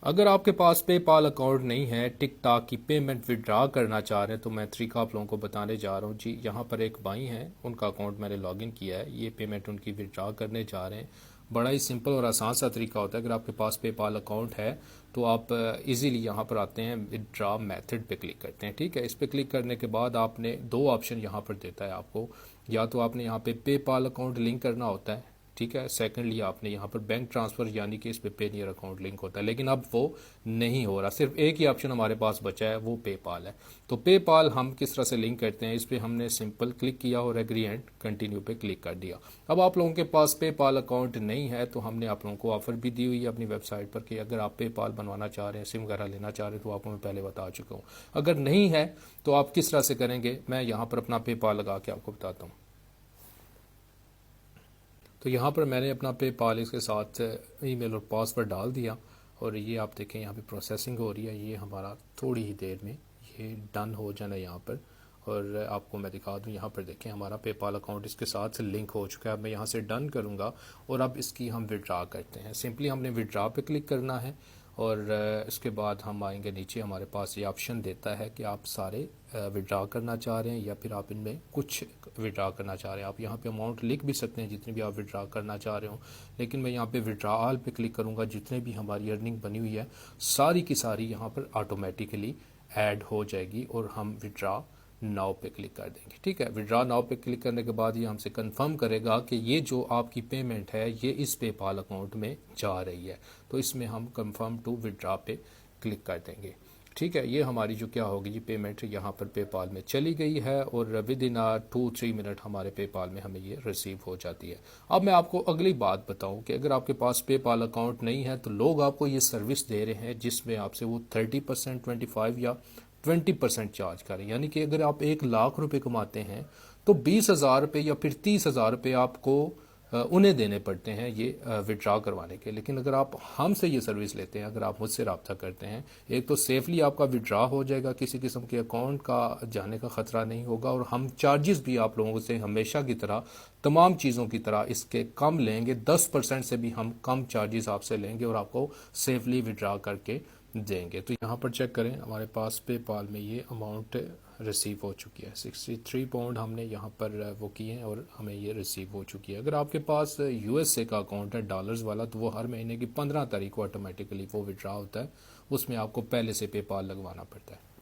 अगर आपके पास PayPal account नहीं है, टिकटॉक की पेमेंट विड्रा करना चाह रहे हैं, तो मैं तरीका आप लोगों को बताने जा रहा हूँ जी। यहाँ पर एक भाई हैं, उनका अकाउंट मैंने लॉगिन किया है, ये पेमेंट उनकी विड्रा करने जा रहे हैं। बड़ा ही सिंपल और आसान सा तरीका होता है। अगर आपके पास पेपाल अकाउंट है तो आप इजीली यहाँ पर आते हैं, विड्रा मेथड पे क्लिक करते हैं। ठीक है, इस पे क्लिक करने के बाद आपने दो ऑप्शन यहाँ पर देता है आपको। या तो आपने यहाँ पे पेपाल अकाउंट लिंक करना होता है, ठीक है। सेकंडली आपने यहाँ पर बैंक ट्रांसफर यानी कि इस पे पेनियर अकाउंट लिंक होता है, लेकिन अब वो नहीं हो रहा। सिर्फ एक ही ऑप्शन हमारे पास बचा है, वो पेपाल है। तो पेपाल हम किस तरह से लिंक करते हैं, इस पे हमने सिंपल क्लिक किया और एग्री एंड कंटिन्यू पे क्लिक कर दिया। अब आप लोगों के पास पेपाल अकाउंट नहीं है तो हमने आप लोगों को ऑफर भी दी हुई है अपनी वेबसाइट पर कि अगर आप पेपाल बनवाना चाह रहे हैं, सिम वगैरह लेना चाह रहे हैं, तो आपको मैं पहले बता चुका हूँ। अगर नहीं है तो आप किस तरह से करेंगे, मैं यहाँ पर अपना पेपाल लगा के आपको बताता हूँ। तो यहाँ पर मैंने अपना पेपाल इसके साथ ईमेल और पासवर्ड डाल दिया और ये आप देखें यहाँ पे प्रोसेसिंग हो रही है। ये हमारा थोड़ी ही देर में ये डन हो जाना है यहाँ पर। और आपको मैं दिखा दूँ, यहाँ पर देखें हमारा पेपाल अकाउंट इसके साथ लिंक हो चुका है। अब मैं यहाँ से डन करूँगा और अब इसकी हम विड्रा करते हैं। सिंपली हमने विड्रा पे क्लिक करना है और इसके बाद हम आएंगे नीचे, हमारे पास ये ऑप्शन देता है कि आप सारे विड्रा करना चाह रहे हैं या फिर आप इनमें कुछ विड्रा करना चाह रहे हैं। आप यहाँ पे अमाउंट लिख भी सकते हैं जितनी भी आप विड्रा करना चाह रहे हो, लेकिन मैं यहाँ पे विड्रा ऑल पे क्लिक करूँगा। जितने भी हमारी अर्निंग बनी हुई है सारी की सारी यहाँ पर ऑटोमेटिकली ऐड हो जाएगी और हम विड्रा नाउ पे क्लिक कर देंगे। ठीक है, विड्रा नाउ पे क्लिक करने के बाद ये हमसे कंफर्म करेगा कि ये जो आपकी पेमेंट है ये इस पेपाल अकाउंट में जा रही है। तो इसमें हम कंफर्म टू विड्रा पे क्लिक कर देंगे। ठीक है, ये हमारी जो क्या होगी जी, पेमेंट यहाँ पर पेपाल में चली गई है और विद इन 2-3 मिनट हमारे पेपाल में हमें ये रिसीव हो जाती है। अब मैं आपको अगली बात बताऊं कि अगर आपके पास पेपाल अकाउंट नहीं है तो लोग आपको ये सर्विस दे रहे हैं जिसमें आपसे वो 30%, 25 या 20% चार्ज करें। यानी कि अगर आप 1 लाख रुपए कमाते हैं तो 20,000 रुपये या फिर 30,000 रुपये आपको उन्हें देने पड़ते हैं ये विड्रा करवाने के। लेकिन अगर आप हमसे ये सर्विस लेते हैं, अगर आप मुझसे रब्ता करते हैं, एक तो सेफली आपका विड्रा हो जाएगा, किसी किस्म के अकाउंट का जाने का खतरा नहीं होगा, और हम चार्जेस भी आप लोगों से हमेशा की तरह तमाम चीज़ों की तरह इसके कम लेंगे। 10% से भी हम कम चार्जेस आपसे लेंगे और आपको सेफली विड्रा करके देंगे। तो यहाँ पर चेक करें, हमारे पास पेपाल में ये अमाउंट रिसीव हो चुकी है। 63 पाउंड हमने यहाँ पर वो किए हैं और हमें ये रिसीव हो चुकी है। अगर आपके पास यूएसए का अकाउंट है डॉलर्स वाला, तो वो हर महीने की 15 तारीख को ऑटोमेटिकली वो विड्रा होता है, उसमें आपको पहले से पेपाल लगवाना पड़ता है।